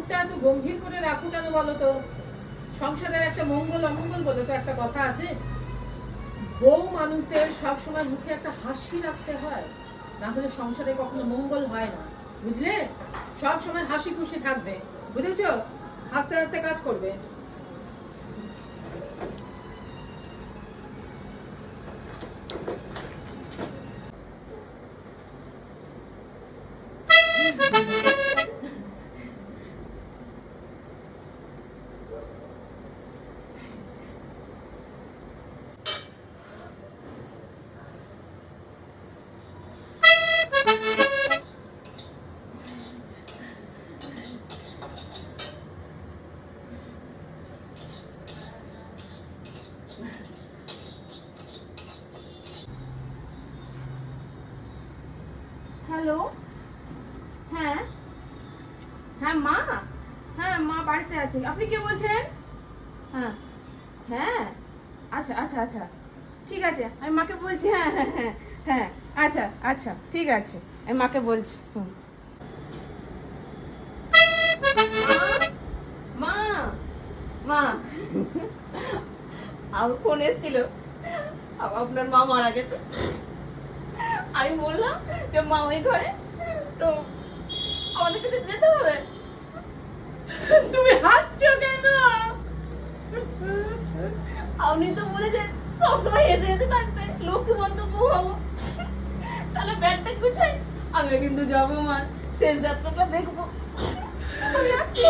মুখটা এত গম্ভীর করে রাখো কেন বলো তো? সংসারের একটা মঙ্গল অমঙ্গল বলে তো একটা কথা আছে। বউ মানুষদের সবসময় মুখে একটা হাসি রাখতে হয়, না হলে সংসারে কখনো মঙ্গল হয় না, বুঝলে? সব সময় হাসি খুশি থাকবে, বুঝেছো? হাসতে হাসতে কাজ করবে। হ্যালো, হ্যাঁ হ্যাঁ মা, হ্যাঁ মা বাড়িতে আছে। আপনি কে বলছেন? হ্যাঁ হ্যাঁ, আচ্ছা আচ্ছা আচ্ছা, ঠিক আছে, আমি মাকে বলছি। হ্যাঁ হ্যাঁ হ্যাঁ হ্যাঁ, আচ্ছা আচ্ছা, ঠিক আছে, আমি মাকে বলছি। মা মা, আমার ফোন এসেছিল, আপনার মা মারা গেছে। আমি বললাম যে মা ওই ঘরে, তো আমাদের কাছে যেতে হবে। তুমি হাসছো কেন? আপনি তো বলেছেন সবসময় হেসে হেসে থাকতে, লক্ষ্মীবন্ত বউ হবো। তাহলে ব্যাগটা গুছাই, আমি কিন্তু যাবো মা, শেষ যাত্রাটা দেখবো। আমি আসছি।